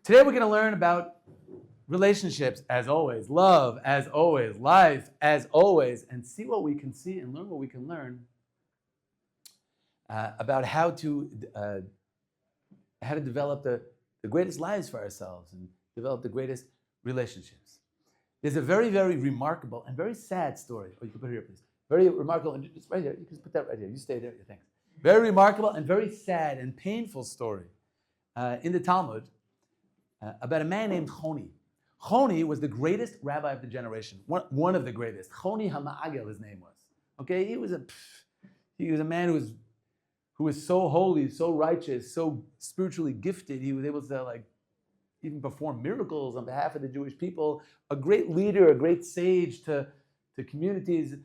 Today we're going to learn about relationships as always, love as always, life as always, and see what we can see and learn what we can learn about how to develop the greatest lives for ourselves and develop the greatest relationships. There's a very, very remarkable and very sad story. Oh, you can put it here, please. Very remarkable, and just right here. You can put that right here. You stay there. Thanks. Very remarkable and very sad and painful story in the Talmud about a man named Choni. Choni was the greatest rabbi of the generation, one of the greatest. Choni HaMa'agel, his name was. Okay, he was a man who was so holy, so righteous, so spiritually gifted. He was able to even perform miracles on behalf of the Jewish people. A great leader, a great sage to communities,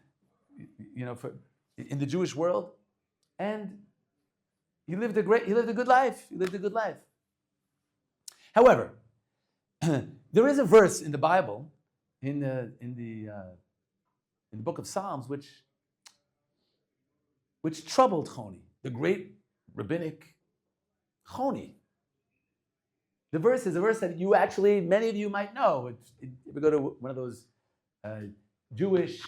in the Jewish world, and he lived a good life. However, there is a verse in the Bible, in the book of Psalms, which troubled Choni, the great rabbinic Choni. The verse is a verse that many of you might know. If you go to one of those Jewish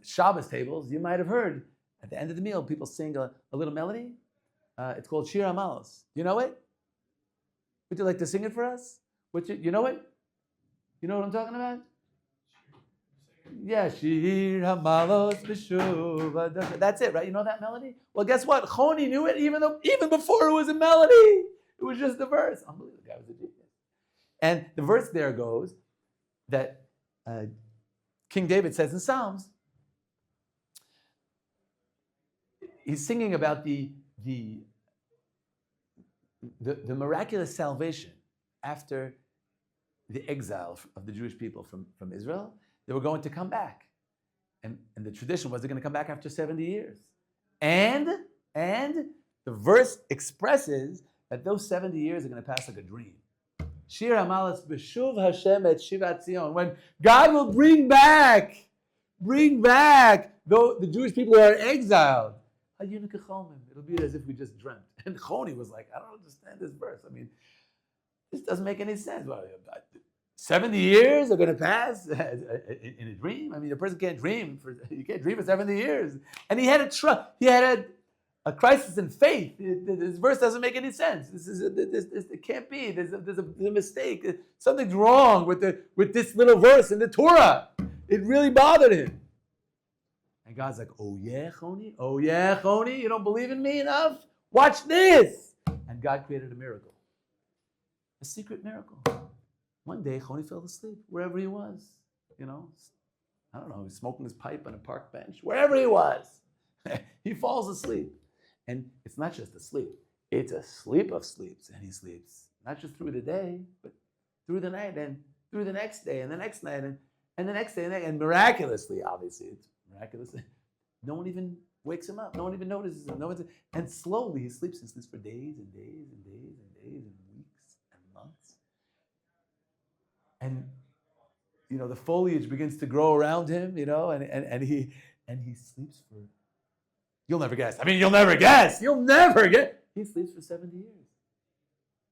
Shabbos tables, you might have heard at the end of the meal people sing a little melody. It's called Shir HaMalos. You know it? Would you like to sing it for us? You know it? You know what I'm talking about? Yeah, Shir HaMalos B'shuv. That's it, right? You know that melody? Well, guess what? Choni knew it even before it was a melody. It was just the verse. Unbelievable. The guy was a genius. And the verse there goes that King David says in Psalms, he's singing about the miraculous salvation after the exile of the Jewish people from Israel. They were going to come back. And the tradition was they're going to come back after 70 years. And the verse expresses that those 70 years are going to pass like a dream. Shir HaMalos B'shuv Hashem et Shivat Zion. When God will bring back the Jewish people who are exiled. It'll be as if we just dreamt. And Choni was like, I don't understand this verse. I mean, this doesn't make any sense. 70 years are going to pass in a dream? I mean, a person can't dream. You can't dream for 70 years. And he had a crisis in faith. This verse doesn't make any sense. It can't be. There's a mistake. Something's wrong with this little verse in the Torah. It really bothered him. And God's like, oh yeah, Choni, you don't believe in me enough? Watch this. And God created a miracle. A secret miracle. One day, Choni fell asleep wherever he was. I don't know, he's smoking his pipe on a park bench. Wherever he was. He falls asleep. And it's not just a sleep. It's a sleep of sleeps. And he sleeps not just through the day, but through the night and through the next day and the next night and the next day. And miraculously, obviously, it's miraculously, no one even wakes him up. No one even notices him. And slowly he sleeps for days and days and days and days and weeks and months. And, the foliage begins to grow around him, and he sleeps for, you'll never guess. You'll never guess. He sleeps for 70 years.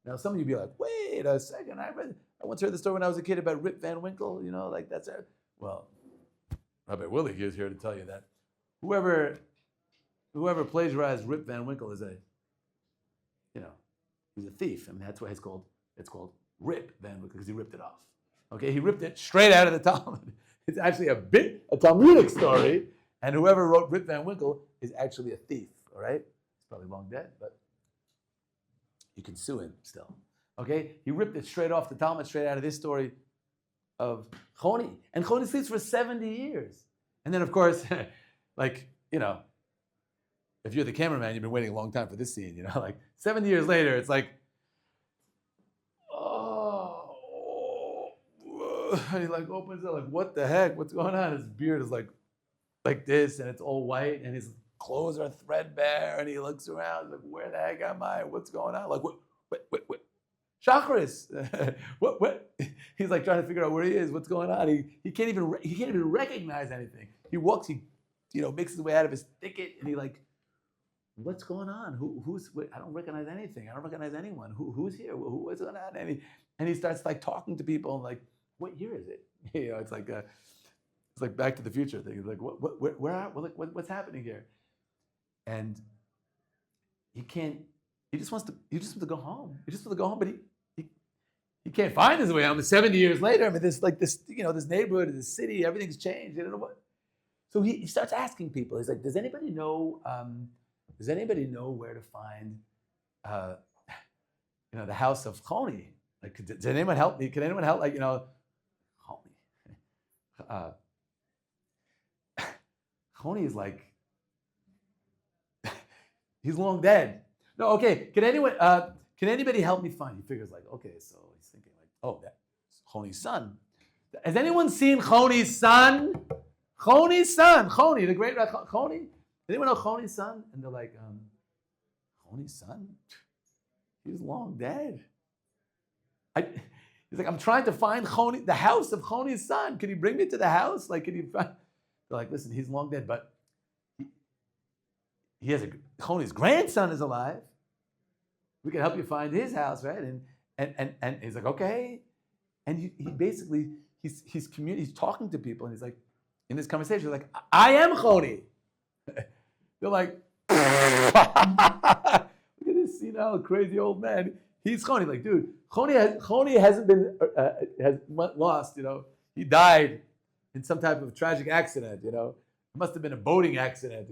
Now, some of you be like, wait a second. I once heard the story when I was a kid about Rip Van Winkle, that's it. Well, Rabbi Willig is here to tell you that whoever plagiarized Rip Van Winkle is he's a thief. That's why it's called Rip Van Winkle, because he ripped it off. Okay, he ripped it straight out of the Talmud. It's actually a Talmudic story, and whoever wrote Rip Van Winkle is actually a thief, all right? He's probably long dead, but you can sue him still. Okay, he ripped it straight off the Talmud, straight out of this story of Choni. And Choni sleeps for 70 years. And then, of course, if you're the cameraman, you've been waiting a long time for this scene, 70 years later, it's like, and he opens it, what the heck? What's going on? His beard is like this, and it's all white, and his clothes are threadbare, and he looks around, where the heck am I? What's going on? What? Shacharis. What? He's trying to figure out where he is. What's going on? He can't even recognize anything. He walks. He makes his way out of his thicket, and he what's going on? I don't recognize anything. I don't recognize anyone. Who's here? What's going on? And he starts like talking to people and like, what year is it? It's like Back to the Future thing. It's like, what's happening here? And he just wants to go home. He just wants to go home, but he can't find his way home. 70 years later, I mean, this neighborhood, this city, everything's changed. You don't know what. So he starts asking people. He's like, does anybody know where to find, the house of Choni? Like, does anyone help me? Can anyone help? Like, Choni. Choni is like, he's long dead. No, okay. Can anybody help me find? He figures like, okay, so he's thinking like, oh, that's Choni's son. Has anyone seen Choni's son? Choni's son, Choni, the great Choni. Anyone know Choni's son? And they're like, Choni's son? He's long dead. He's like, I'm trying to find Choni, the house of Choni's son. Can you bring me to the house? Like, can you find? They're like, listen, he's long dead, but Choni's grandson is alive. We can help you find his house, right? And he's like, okay. And he basically he's talking to people, and he's like, in this conversation, like, I am Choni. They're like, look at this, crazy old man. He's Choni. Like, dude, Choni hasn't been has lost. He died in some type of tragic accident. It must have been a boating accident.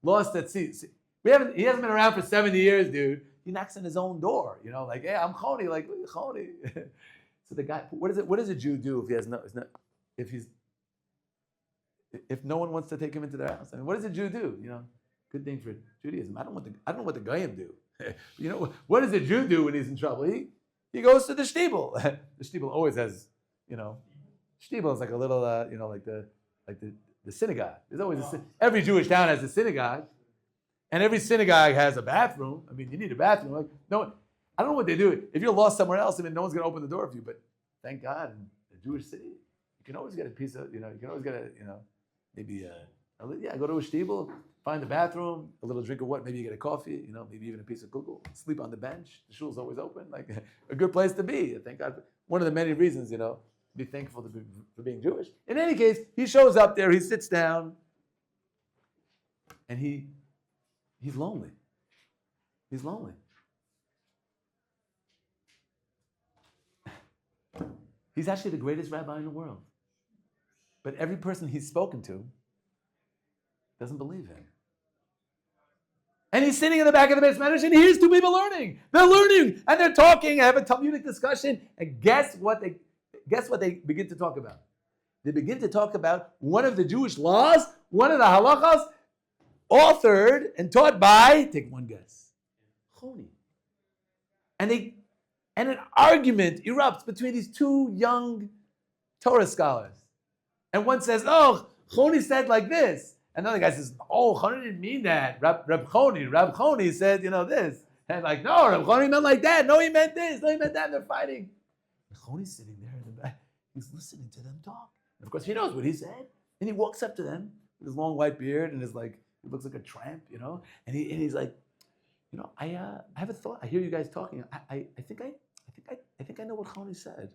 Lost at sea. He hasn't been around for 70 years, dude. He knocks on his own door. Like, hey, I'm Choni. Like, Choni. So the guy, what does a Jew do if no one wants to take him into their house? I mean, what does a Jew do? Good thing for Judaism. I don't know what the Goyim do. What does a Jew do when he's in trouble? He goes to the shtibel. The shtibel always has, shtibel is like a little, like the synagogue. There's always every Jewish town has a synagogue, and every synagogue has a bathroom. I mean, you need a bathroom. Like, no, I don't know what they do. If you're lost somewhere else, I mean, no one's going to open the door for you. But thank God, in a Jewish city, you can always get a piece of, you can always get maybe go to a shtibel, find the bathroom, a little drink of what, maybe you get a coffee, maybe even a piece of kugel, sleep on the bench. The shul's always open, like a good place to be. Thank God. One of the many reasons, be thankful for being Jewish. In any case, he shows up there, he sits down, and he's lonely. He's lonely. He's actually the greatest rabbi in the world. But every person he's spoken to doesn't believe him. And he's sitting in the back of the Beis Medrash, and here's two people learning. They're learning, and they're talking, have a Talmudic discussion, and guess what they begin to talk about? They begin to talk about one of the Jewish laws, one of the halachas, authored and taught by, take one guess, Choni. And an argument erupts between these two young Torah scholars. And one says, oh, Choni said like this. And the other guy says, oh, Choni didn't mean that. Rab Choni said, this. And like, no, Rab Choni meant like that. No, he meant this. No, he meant that. And they're fighting. And Choni's sitting there in the back. He's listening to them talk. And of course, he knows what he said. And he walks up to them with his long white beard and he looks like a tramp, And he's like, I have a thought. I hear you guys talking. I think I know what Choni said.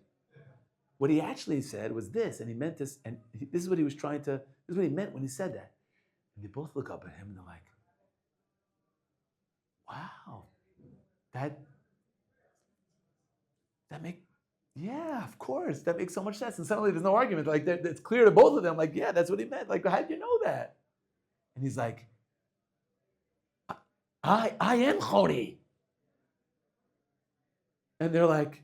What he actually said was this, and he meant this, and this is what he meant when he said that. And they both look up at him and they're like, wow, yeah, of course, that makes so much sense. And suddenly there's no argument. Like, it's clear to both of them, like, yeah, that's what he meant. Like, how'd you know that? And he's like, I am Choni. And they're like,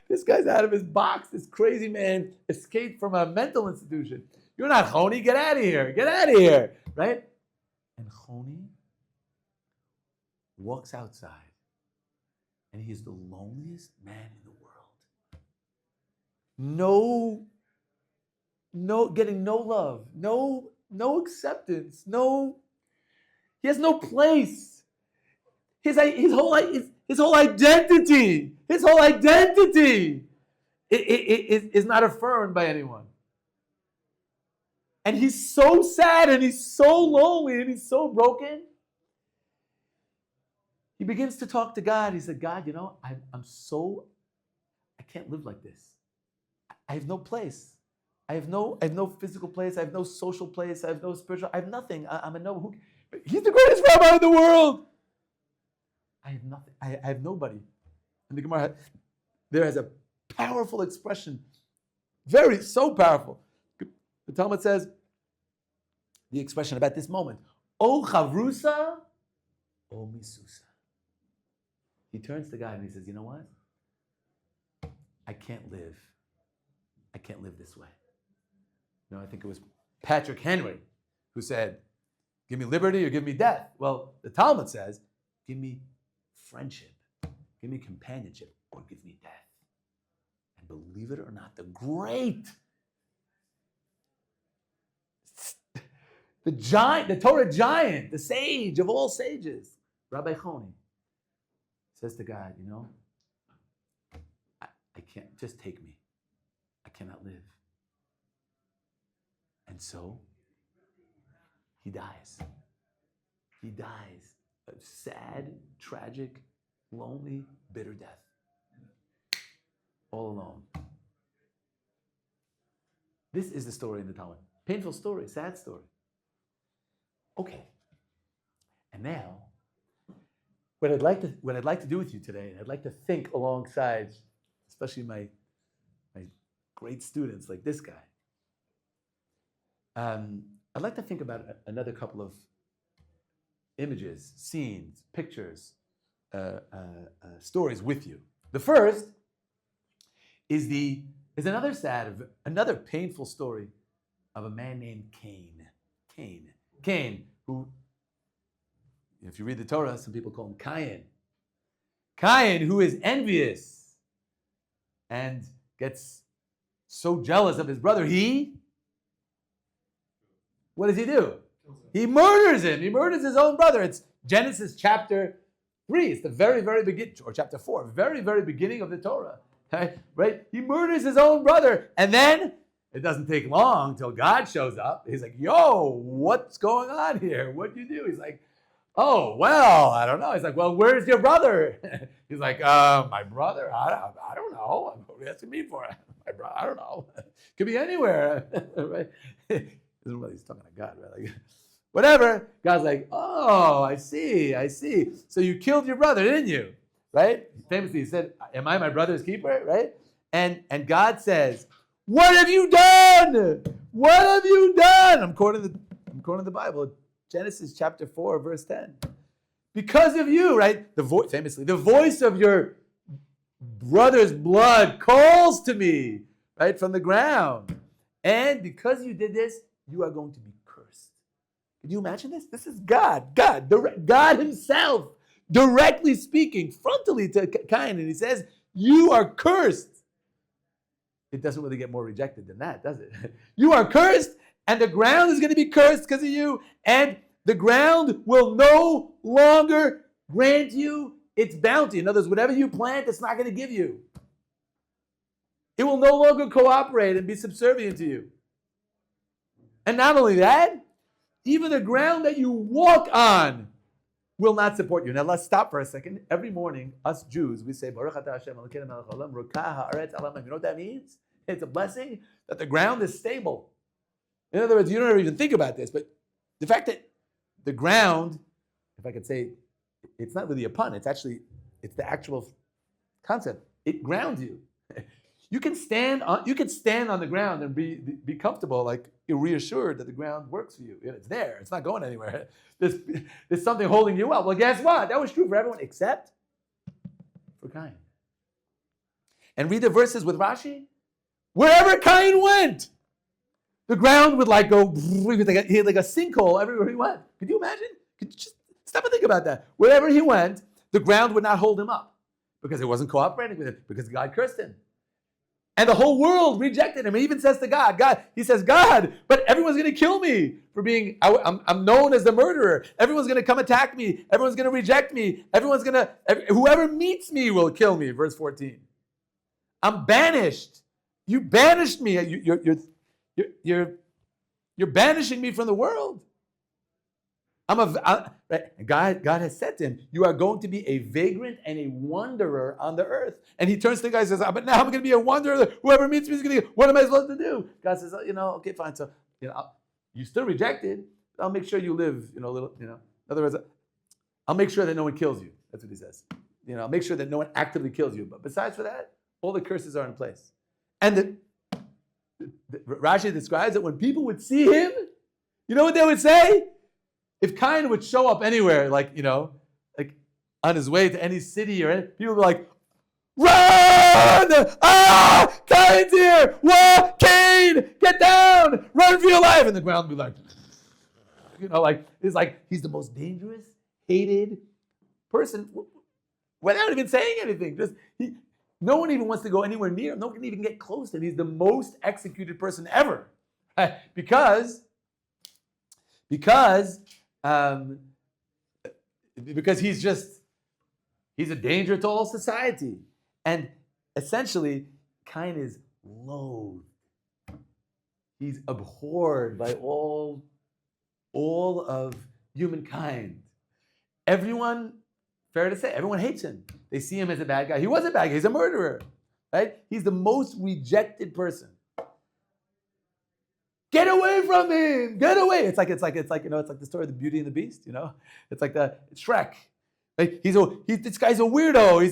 this guy's out of his box. This crazy man escaped from a mental institution. You're not Choni. Get out of here. Get out of here. Right? And Choni walks outside, and he's the loneliest man in the world. Getting no love, no acceptance, he has no place. His whole identity is not affirmed by anyone. And he's so sad and he's so lonely and he's so broken. He begins to talk to God. He said, God, I can't live like this. I have no place. I have no physical place. I have no social place. I have no spiritual. I have nothing. I'm a no. He's the greatest rabbi in the world. I have nothing. I have nobody. And the Gemara there has a powerful expression, so powerful. The Talmud says the expression about this moment: O chavrusa, O misusa. He turns to God and he says, you know what? I can't live this way. I think it was Patrick Henry who said, give me liberty or give me death. Well, the Talmud says, give me friendship, give me companionship, or give me death. And believe it or not, the Torah giant, the sage of all sages, Rabbi Choni, says to God, I can't, just take me. I cannot live. And so, he dies. He dies a sad, tragic, lonely, bitter death. All alone. This is the story in the Talmud. Painful story, sad story. Okay. And now, what I'd like to do with you today, and I'd like to think alongside, especially my great students like this guy. I'd like to think about another couple of images, scenes, pictures, stories with you. The first is another painful story of a man named Cain. Cain, who, if you read the Torah, some people call him Cain. Cain, who is envious and gets so jealous of his brother, what does he do? He murders him. He murders his own brother. It's Genesis chapter 3. It's the very, very beginning, or chapter 4, very, very beginning of the Torah. Right? He murders his own brother. And then it doesn't take long till God shows up. He's like, yo, what's going on here? What'd you do? He's like, oh, well, I don't know. He's like, well, where's your brother? He's like, my brother? I don't know. What are you asking me for? My brother? I don't know. Could be anywhere. Right? Isn't really he's talking to God, right? Like, whatever. God's like, oh, I see. So you killed your brother, didn't you? Right? Famously, he said, am I my brother's keeper? Right? And God says, what have you done? What have you done? I'm quoting the Bible, Genesis chapter 4, verse 10. Because of you, right? Famously, the voice of your brother's blood calls to me, right, from the ground. And because you did this, you are going to be cursed. Can you imagine this? This is God himself, directly speaking, frontally to Cain, and he says, you are cursed. It doesn't really get more rejected than that, does it? You are cursed, and the ground is going to be cursed because of you, and the ground will no longer grant you its bounty. In other words, whatever you plant, it's not going to give you. It will no longer cooperate and be subservient to you. And not only that, even the ground that you walk on will not support you. Now let's stop for a second. Every morning, us Jews, we say, Baruch atah Hashem Elokeinu melech haolam, rokah haaretz al hamayim. You know what that means? It's a blessing that the ground is stable. In other words, you don't even think about this, but the fact that the ground, if I could say, it's not really a pun, it's the actual concept. It grounds you. You can stand on the ground and be comfortable, like you're reassured that the ground works for you. It's there. It's not going anywhere. There's something holding you up. Well, guess what? That was true for everyone except for Cain. And read the verses with Rashi. Wherever Cain went, the ground would go, he had like a sinkhole everywhere he went. Could you imagine? Could you just stop and think about that? Wherever he went, the ground would not hold him up because it wasn't cooperating with him, because God cursed him. And the whole world rejected him. He even says to God, but everyone's going to kill me for being, I'm known as the murderer. Everyone's going to come attack me. Everyone's going to reject me. Whoever meets me will kill me. Verse 14. I'm banished. You banished me. You're You're banishing me from the world. Right? God has said to him, you are going to be a vagrant and a wanderer on the earth. And he turns to the guy and says, but now I'm going to be a wanderer. Whoever meets me is going to get, what am I supposed to do? God says, okay, fine. So, you still rejected. I'll make sure you live, a little, in other words, I'll make sure that no one kills you. That's what he says. I'll make sure that no one actively kills you. But besides for that, all the curses are in place. And Rashi describes that when people would see him, you know what they would say? If Cain would show up anywhere, like on his way to any city or any, people would be like, run! Ah! Cain's here! What? Cain! Get down! Run for your life! And the ground would be like, it's like he's the most dangerous, hated person without even saying anything. No one even wants to go anywhere near him. No one can even get close to him. He's the most executed person ever. Right? Because he's a danger to all society. And essentially, Cain is loathed. He's abhorred by all of humankind. Everyone, fair to say, everyone hates him. They see him as a bad guy. He was a bad guy. He's a murderer. Right? He's the most rejected person. Get away from him! Get away! It's like it's like the story of the Beauty and the Beast. It's like it's Shrek. Right? This guy's a weirdo.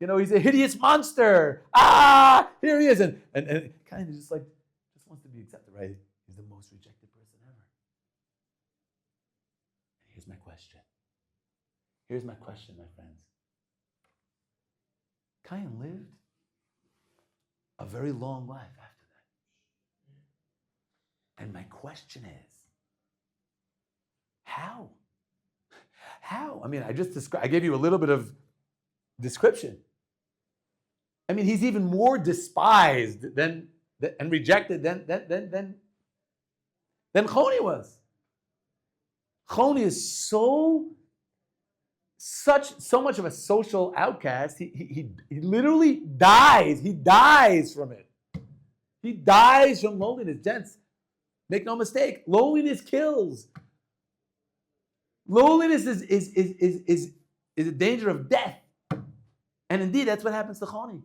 He's a hideous monster. Ah! Here he is, and kind of just wants to be accepted. Right? He's the most rejected person ever. Here's my question. Here's my question, my friends. Cain lived a very long life after that. And my question is, how? How? I mean, I gave you a little bit of description. I mean, he's even more despised and rejected than Choni was. Choni is so much of a social outcast. He literally dies. He dies from it. He dies from loneliness. Gents, make no mistake. Loneliness kills. Loneliness is a danger of death. And indeed, that's what happens to Choni.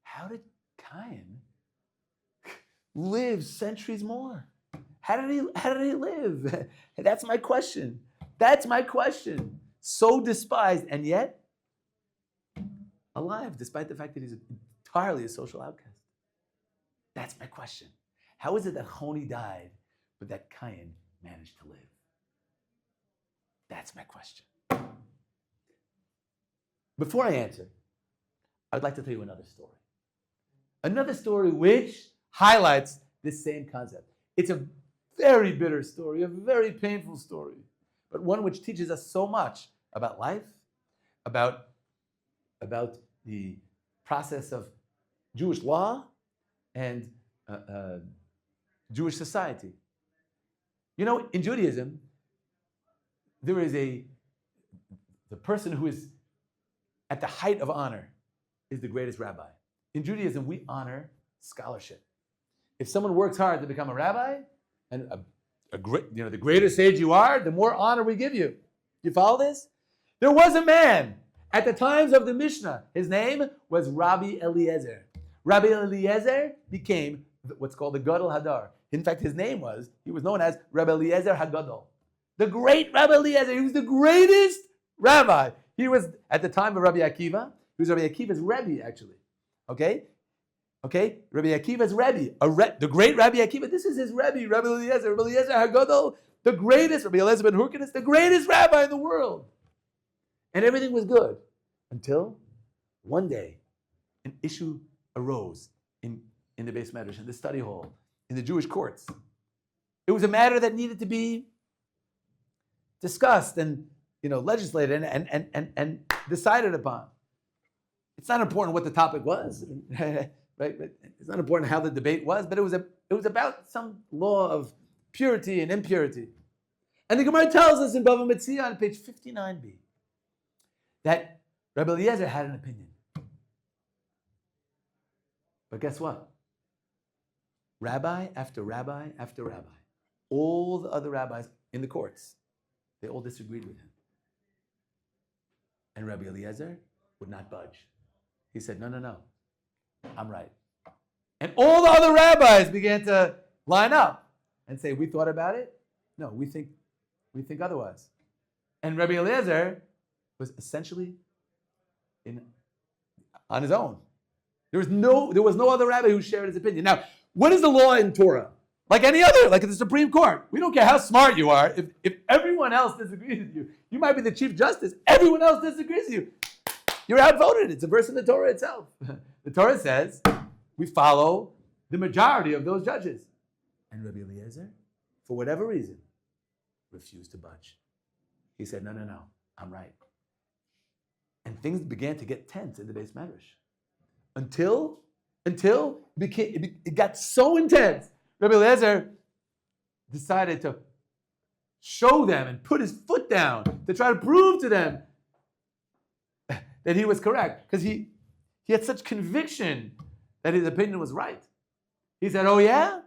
How did Cain live centuries more? How did he live? That's my question. That's my question. So despised and yet alive, despite the fact that he's entirely a social outcast. That's my question. How is it that Choni died, but that Cain managed to live? That's my question. Before I answer, I'd like to tell you another story. Another story which highlights this same concept. It's a very bitter story, a very painful story, but one which teaches us so much about life, about the process of Jewish law and Jewish society. In Judaism, there is the person who is at the height of honor is the greatest rabbi. In Judaism, we honor scholarship. If someone works hard to become a rabbi, and the greater sage you are, the more honor we give you. You follow this? There was a man at the times of the Mishnah. His name was Rabbi Eliezer. Rabbi Eliezer became what's called the Gadol Hadar. In fact, he was known as Rabbi Eliezer HaGadol. The great Rabbi Eliezer. He was the greatest rabbi. He was, at the time of Rabbi Akiva, he was Rabbi Akiva's Rebbe, actually. Okay? Rabbi Akiva's Rebbe. The great Rabbi Akiva, this is his Rebbe, Rabbi Eliezer HaGadol, the greatest, Rabbi Eliezer ben Hurkanus, the greatest rabbi in the world. And everything was good. Until one day, an issue arose in the Beis Medrash, in the study hall, in the Jewish courts. It was a matter that needed to be discussed and legislated and decided upon. It's not important what the topic was, right? It's not important how the debate was, but it was about some law of purity and impurity. And the Gemara tells us in Bava Metzia on page 59b that Rabbi Eliezer had an opinion. But guess what? Rabbi after rabbi after rabbi, all the other rabbis in the courts, they all disagreed with him. And Rabbi Eliezer would not budge. He said, no, I'm right. And all the other rabbis began to line up and say, we thought about it. No, we think otherwise. And Rabbi Eliezer was essentially on his own. There was no other rabbi who shared his opinion. Now, what is the law in Torah? Like any other, like in the Supreme Court. We don't care how smart you are. If everyone else disagrees with you, you might be the Chief Justice. Everyone else disagrees with you. You're outvoted. It's a verse in the Torah itself. The Torah says we follow the majority of those judges. And Rabbi Eliezer, for whatever reason, refused to budge. He said, no, I'm right. And things began to get tense in the Beis Medrash. Until it got so intense, Rabbi Eliezer decided to show them and put his foot down to try to prove to them that he was correct. Because he had such conviction that his opinion was right. He said, oh yeah?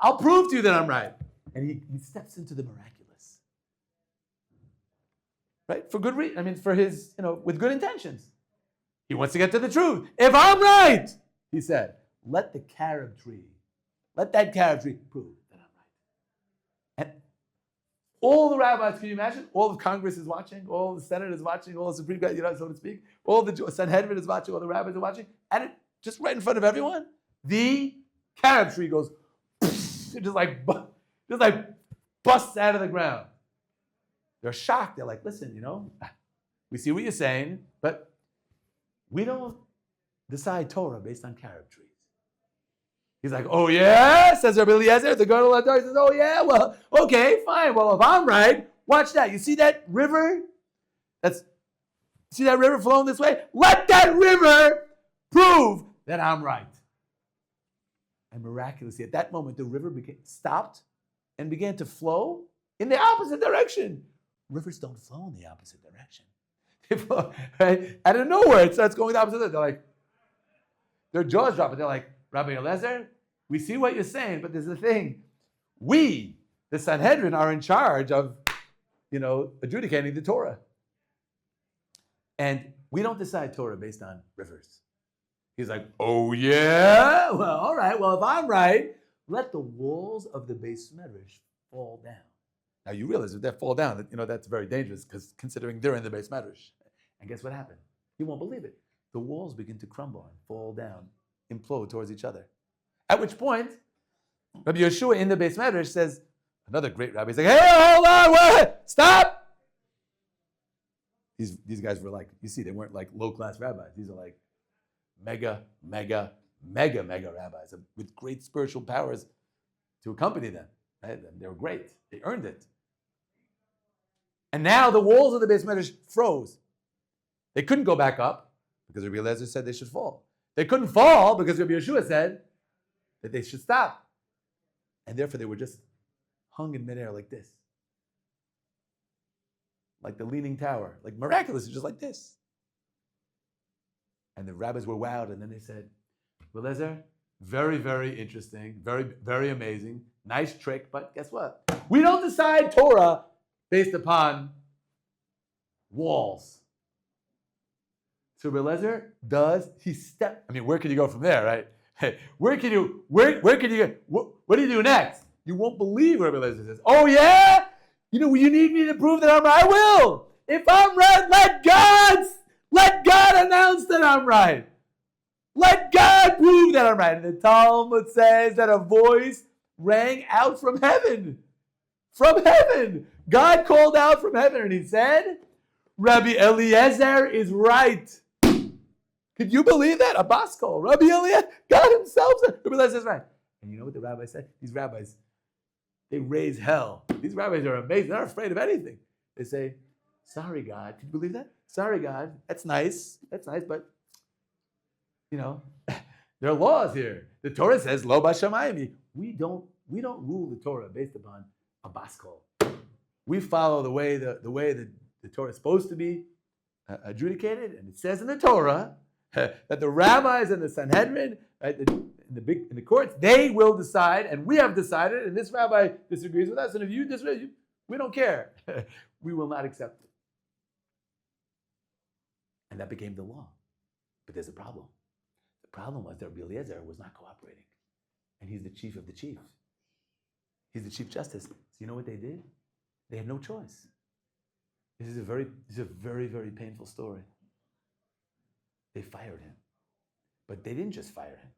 I'll prove to you that I'm right. And he steps into the miraculous. Right? For good reason. I mean, for his, with good intentions. He wants to get to the truth. If I'm right, he said, let that carob tree prove that I'm right. And all the rabbis, can you imagine? All of Congress is watching, all the Senate is watching, all the Supreme Court, so to speak. All the Sanhedrin is watching, all the rabbis are watching. And just right in front of everyone, the carob tree goes, it just like busts out of the ground. They're shocked. They're like, listen, we see what you're saying, but we don't decide Torah based on carob trees. He's like, oh yeah, says Rabbi Eliezer. The Gadol Hadar says, oh yeah, well, okay, fine. Well, if I'm right, watch that. You see that river? See that river flowing this way? Let that river prove that I'm right. And miraculously, at that moment, the river stopped and began to flow in the opposite direction. Rivers don't flow in the opposite direction. They flow, right? Out of nowhere, it starts going the opposite direction. They're like, their jaws drop, and they're like, Rabbi Eliezer, we see what you're saying, but there's a thing. We, the Sanhedrin, are in charge of, adjudicating the Torah. And we don't decide Torah based on rivers. He's like, oh yeah? Well, all right. Well, if I'm right, let the walls of the Beis Medrash fall down. Now you realize if they fall down, that's very dangerous because considering they're in the Beis Medrash. And guess what happened? You won't believe it. The walls begin to crumble and fall down, implode towards each other. At which point, Rabbi Yeshua in the Beis Medrash says, another great rabbi, he's like, hey, hold on, wait, stop! These guys were like, you see, they weren't like low-class rabbis. These are like mega rabbis with great spiritual powers to accompany them. Right? They were great. They earned it. And now the walls of the Beis Medrash froze. They couldn't go back up because Rabbi Eliezer said they should fall. They couldn't fall because Rabbi Yeshua said that they should stop. And therefore they were just hung in midair like this. Like the Leaning Tower. Like miraculous, just like this. And the rabbis were wowed, and then they said, Eliezer, very, very interesting, very, very amazing, nice trick, but guess what? We don't decide Torah based upon walls. So Eliezer where can you go from there, right? Hey, where can you go? What do you do next? You won't believe what Eliezer says. Oh yeah? You need me to prove that I'm right? I will. If I'm right, let God announce that I'm right. Let God prove that I'm right. And the Talmud says that a voice rang out from heaven. From heaven. God called out from heaven and he said, Rabbi Eliezer is right. Could you believe that? A bas kol. Rabbi Eliezer, God himself said, Rabbi Eliezer is right. And you know what the rabbis said? These rabbis, they raise hell. These rabbis are amazing. They're not afraid of anything. They say, sorry, God. Can you believe that? Sorry, God. That's nice, but, there are laws here. The Torah says, Lo b'shamayim. We don't rule the Torah based upon a bas kol. We follow the way the Torah is supposed to be adjudicated, and it says in the Torah that the rabbis and the Sanhedrin, right, in the courts, they will decide, and we have decided, and this rabbi disagrees with us, and if you disagree, we don't care. We will not accept it. And that became the law. But there's a problem. The problem was that Rabbi Eliezer was not cooperating. And he's the chief of the chiefs. He's the chief justice. So you know what they did? They had no choice. This is a very, very painful story. They fired him. But they didn't just fire him.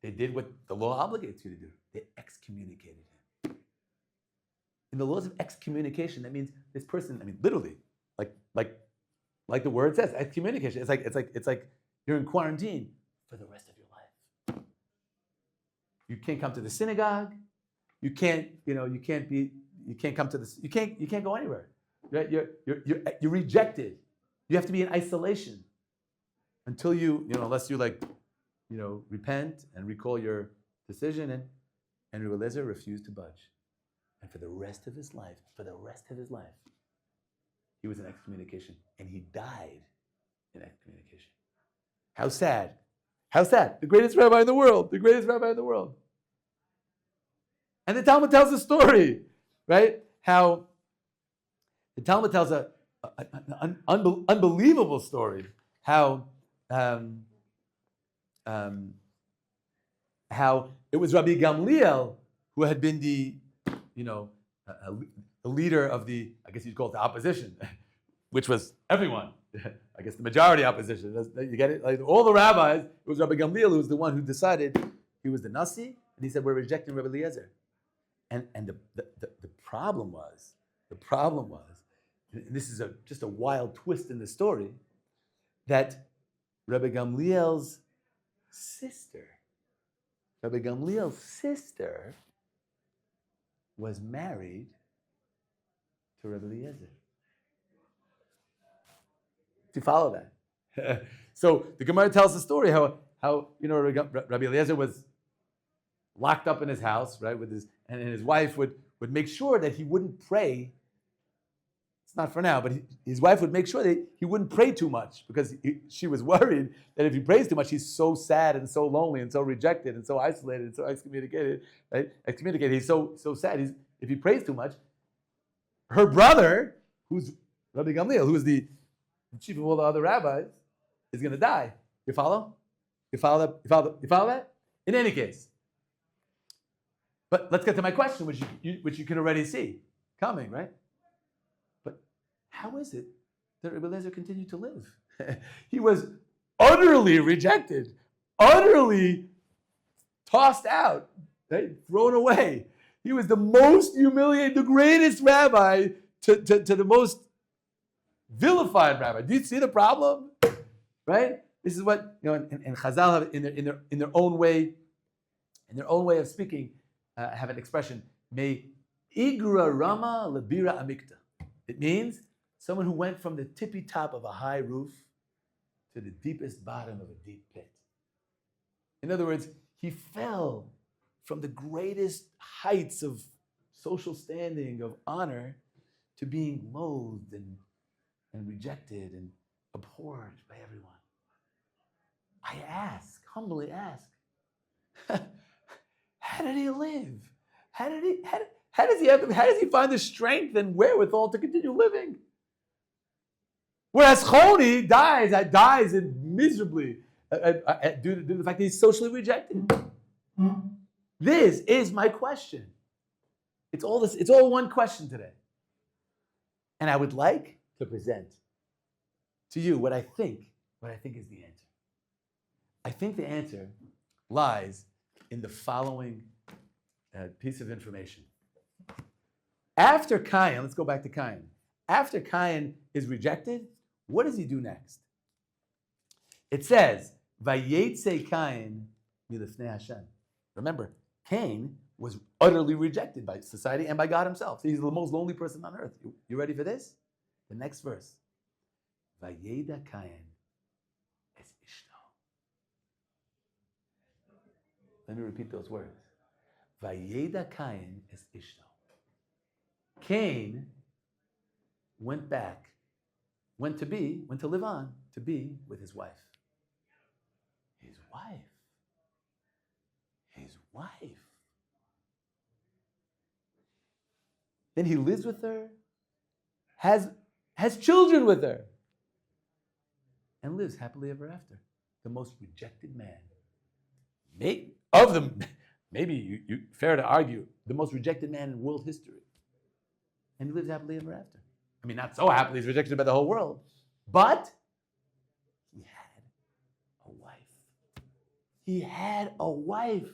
They did what the law obligates you to do. They excommunicated him. In the laws of excommunication, that means this person, literally, like the word says, excommunication. It's like you're in quarantine for the rest of your life. You can't come to the synagogue. You can't come to this. You can't go anywhere. Right? You're rejected. You have to be in isolation until unless you repent and recall your decision. And Rabbi Eliezer refused to budge. And for the rest of his life, he was in excommunication. And he died in excommunication. How sad. How sad. The greatest rabbi in the world. And the Talmud tells a story, right? How the Talmud tells an unbelievable story. How it was Rabbi Gamliel who had been the leader of the, I guess you'd call it the opposition, which was everyone. I guess the majority opposition. You get it? Like all the rabbis, it was Rabbi Gamliel who was the one who decided. He was the Nasi, and he said, we're rejecting Rabbi Eliezer. And the problem was, and this is just a wild twist in the story, that Rabbi Gamliel's sister was married to Rabbi Eliezer. Do you follow that? So the Gemara tells the story how Rabbi Eliezer was locked up in his house, right, and his wife would make sure that he wouldn't pray. It's not for now, but his wife would make sure that he wouldn't pray too much because she was worried that if he prays too much, he's so sad and so lonely and so rejected and so isolated and so excommunicated, right? Excommunicated. He's so sad. If he prays too much, her brother, who's Rabbi Gamliel, who is the chief of all the other rabbis, is going to die. You follow? You follow that? In any case. But let's get to my question, which you can already see coming, right? But how is it that Rabbi Eliezer continued to live? He was utterly rejected, utterly tossed out, right? Thrown away. He was the most humiliated, the greatest rabbi to the most vilified rabbi. Do you see the problem? Right? This is what and Chazal have in their own way of speaking. Have an expression, may igra rama labira amikta. It means someone who went from the tippy top of a high roof to the deepest bottom of a deep pit. In other words, he fell from the greatest heights of social standing, of honor, to being loathed and rejected and abhorred by everyone. I humbly ask, how did he live? How does he find the strength and wherewithal to continue living? Whereas Choni dies miserably due to the fact that he's socially rejected. This is my question. It's all one question today. And I would like to present to you what I think is the answer. I think the answer lies in the following piece of information. After Cain, let's go back to Cain. After Cain is rejected, what does he do next? It says, Vayetze Cain milifnei Hashem. Remember, Cain was utterly rejected by society and by God himself. He's the most lonely person on earth. You ready for this? The next verse. Vayeda Cain es ishto. Let me repeat those words. Vayeda Cain es ishto. Cain went to live on, to be with his wife. His wife. his wife. Then he lives with her, has children with her, and lives happily ever after. The most rejected man. Of them, maybe you fair to argue, the most rejected man in world history. And he lives happily ever after. I mean, not so happily, he's rejected by the whole world. But he had a wife. He had a wife.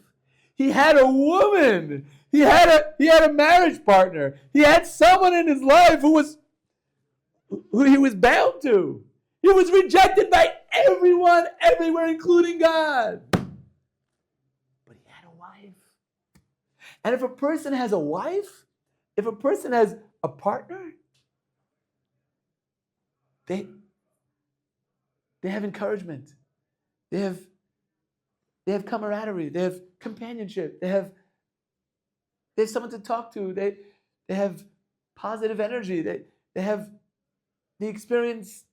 He had a woman. He had a marriage partner. He had someone in his life who he was bound to. He was rejected by everyone, everywhere, including God. But he had a wife. And if a person has a wife, if a person has a partner, they have encouragement. They have camaraderie. They have companionship. They have someone to talk to. They have positive energy. They experience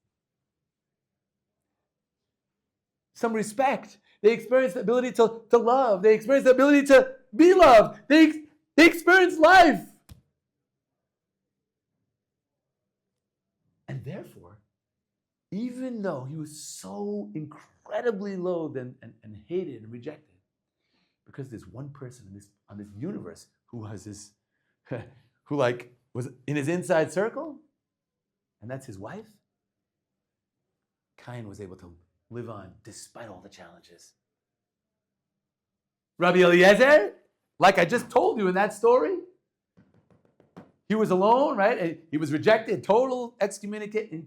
some respect. They experience the ability to love. They experience the ability to be loved. They experience life. And therefore, even though he was so incredibly loathed and hated and rejected, because there's one person on this universe who was was in his inside circle, and that's his wife, Cain was able to live on despite all the challenges. Rabbi Eliezer, like I just told you in that story, he was alone, right? He was rejected, total excommunication.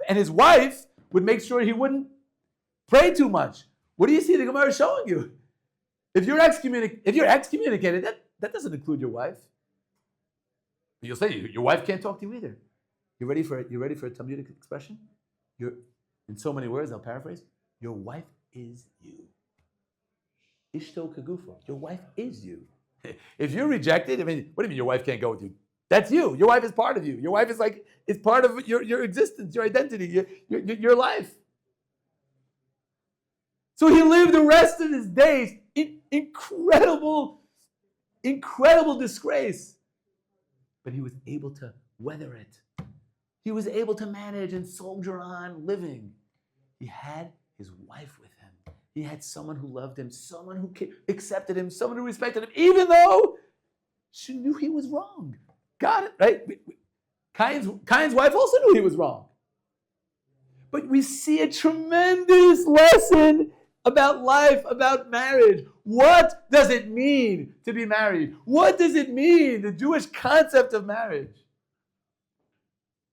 And his wife would make sure he wouldn't pray too much. What do you see the Gemara is showing you? If you're excommunicated, that doesn't include your wife. You'll say your wife can't talk to you either. You ready for a Talmudic expression? In so many words, I'll paraphrase. Your wife is you. Ishto kagufo. Your wife is you. If you're rejected, I mean, what do you mean your wife can't go with you? That's you. Your wife is part of you. Your wife is part of your existence, your identity, your life. So he lived the rest of his days in incredible disgrace. But he was able to weather it. He was able to manage and soldier on living. He had his wife with him. He had someone who loved him, someone who accepted him, someone who respected him, even though she knew he was wrong. Got it, right? Cain's wife also knew he was wrong. But we see a tremendous lesson about life, about marriage. What does it mean to be married? What does it mean, the Jewish concept of marriage?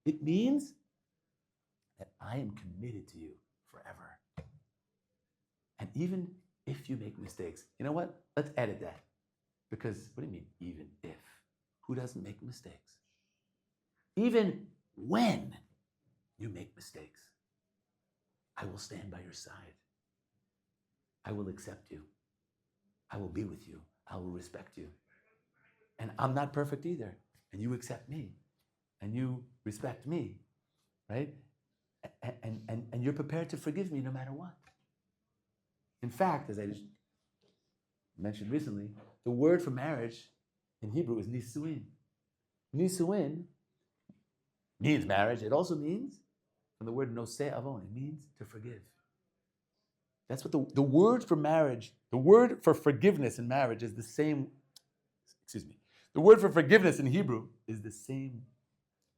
It means that I am committed to you forever. And even if you make mistakes, you know what? Let's edit that. Because what do you mean, even if? Who doesn't make mistakes? Even when you make mistakes, I will stand by your side. I will accept you. I will be with you. I will respect you. And I'm not perfect either. And you accept me. And you respect me. Right? And you're prepared to forgive me no matter what. In fact, as I just mentioned recently, the word for marriage in Hebrew is nisuin. Nisuin means marriage. It also means, from the word noseh avon, it means to forgive. That's what the word for marriage, the word for forgiveness in marriage is the same, the word for forgiveness in Hebrew is the same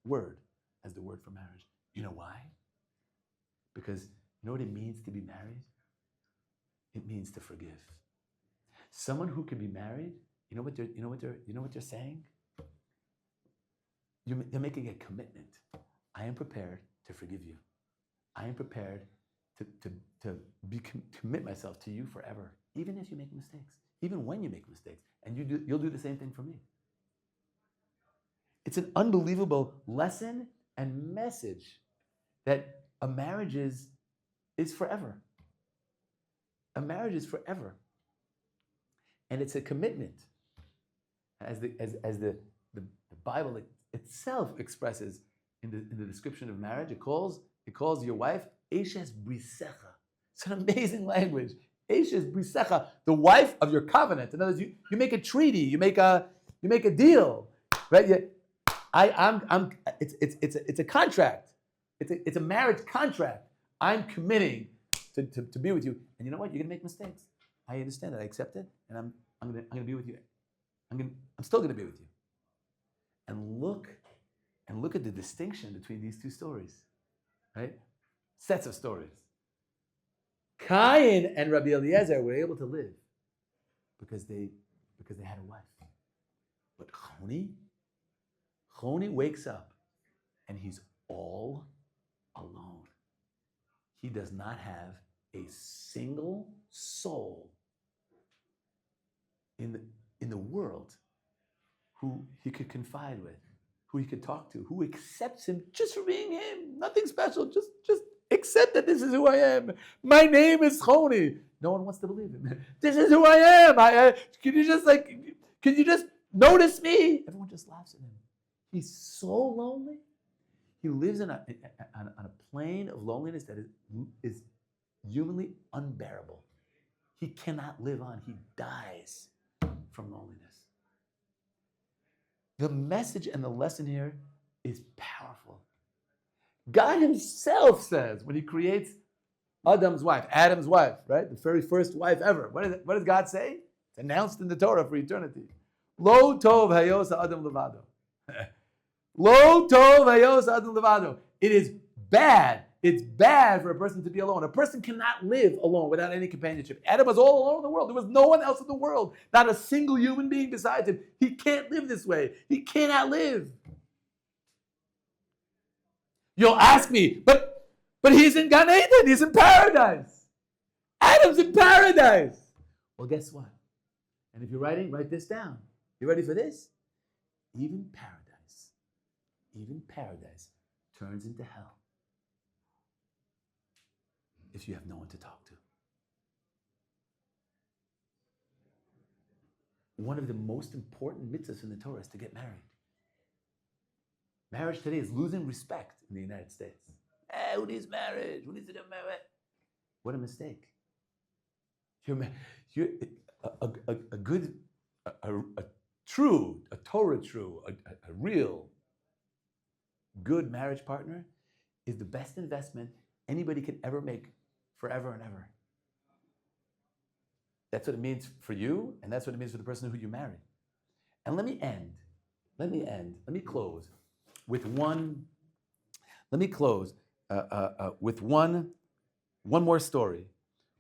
word as the word for marriage. You know why? Because you know what it means to be married? It means to forgive. Someone who can be married, you know what they're saying? They're making a commitment. I am prepared to forgive you. I am prepared to commit myself to you forever, even if you make mistakes, even when you make mistakes, and you'll do the same thing for me. It's an unbelievable lesson and message that a marriage is forever. A marriage is forever, and it's a commitment, as the Bible itself expresses in the description of marriage. It calls your wife Eshes Brisecha. It's an amazing language. Eshes brisecha, the wife of your covenant. In other words, you make a treaty, you make a deal, right? It's a contract. It's a marriage contract. I'm committing to be with you. And you know what? You're gonna make mistakes. I understand that. I accept it, and I'm gonna be with you. I'm still gonna be with you. And look at the distinction between these two stories, right? Sets of stories. Cain and Rabbi Eliezer were able to live because they had a wife. But Choni wakes up and he's all alone. He does not have a single soul in the world who he could confide with, who he could talk to, who accepts him just for being him. Nothing special, just accept that this is who I am. My name is Choni. No one wants to believe him. This is who I am. Can you just notice me? Everyone just laughs at him. He's so lonely. He lives on a plane of loneliness that is humanly unbearable. He cannot live on. He dies from loneliness. The message and the lesson here is powerful. God himself says when he creates Adam's wife, right? The very first wife ever. What does God say? It's announced in the Torah for eternity. Lo tov hayos Adam levado. Lo tov hayos Adam levado. It is bad. It's bad for a person to be alone. A person cannot live alone without any companionship. Adam was all alone in the world. There was no one else in the world. Not a single human being besides him. He can't live this way. He cannot live. You'll ask me, but he's in Gan Eden. He's in paradise. Adam's in paradise. Well, guess what? And if you're writing, write this down. You ready for this? Even paradise turns into hell if you have no one to talk to. One of the most important mitzvahs in the Torah is to get married. Marriage today is losing respect in the United States. Hey, who needs marriage? Who needs to get married? What a mistake. A Torah true, a real good marriage partner is the best investment anybody can ever make forever and ever. That's what it means for you, and that's what it means for the person who you marry. And let me close with one more story,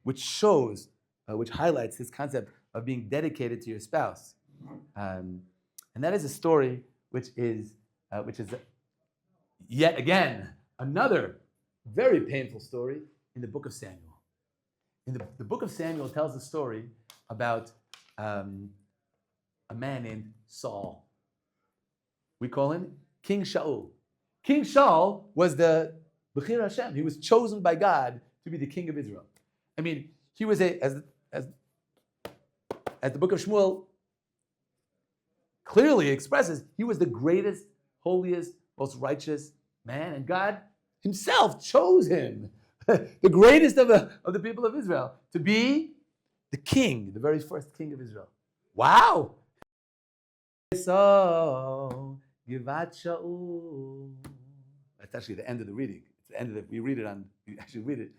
which shows, which highlights this concept of being dedicated to your spouse. And that is a story which is yet again another very painful story in the book of Samuel. The book of Samuel tells a story about a man named Saul. We call him King Shaul. King Shaul was the Bechir Hashem. He was chosen by God to be the king of Israel. I mean, he was as the book of Shmuel clearly expresses, he was the greatest, holiest, most righteous man, and God himself chose him, the greatest of the people of Israel, to be the king, the very first king of Israel. Wow! So, Givat Shaul. That's actually the end of the reading. It's the end of we actually read it.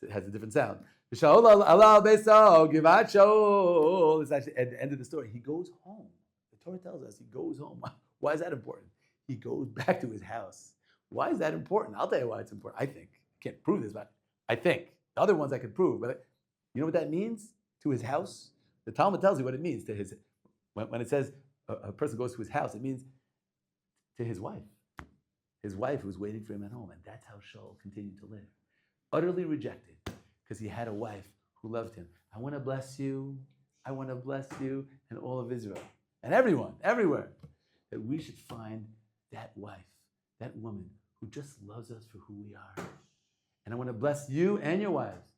It has a different sound. Shaul Allah Beso, Givat Shaul. It's actually at the end of the story. He goes home. The Torah tells us he goes home. Why is that important? He goes back to his house. Why is that important? I'll tell you why it's important. I think. I can't prove this, but I think. The other ones I can prove. But you know what that means? To his house? The Talmud tells you what it means to his. When it says a person goes to his house, it means to his wife. His wife who was waiting for him at home. And that's how Shaul continued to live. Utterly rejected because he had a wife who loved him. I want to bless you. I want to bless you and all of Israel. And everyone, everywhere. That we should find that wife, that woman who just loves us for who we are. And I want to bless you and your wives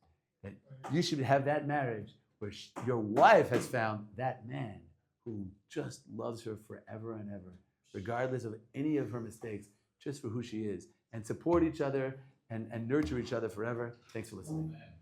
that you should have that marriage where your wife has found that man who just loves her forever and ever, regardless of any of her mistakes, just for who she is. And support each other and nurture each other forever. Thanks for listening.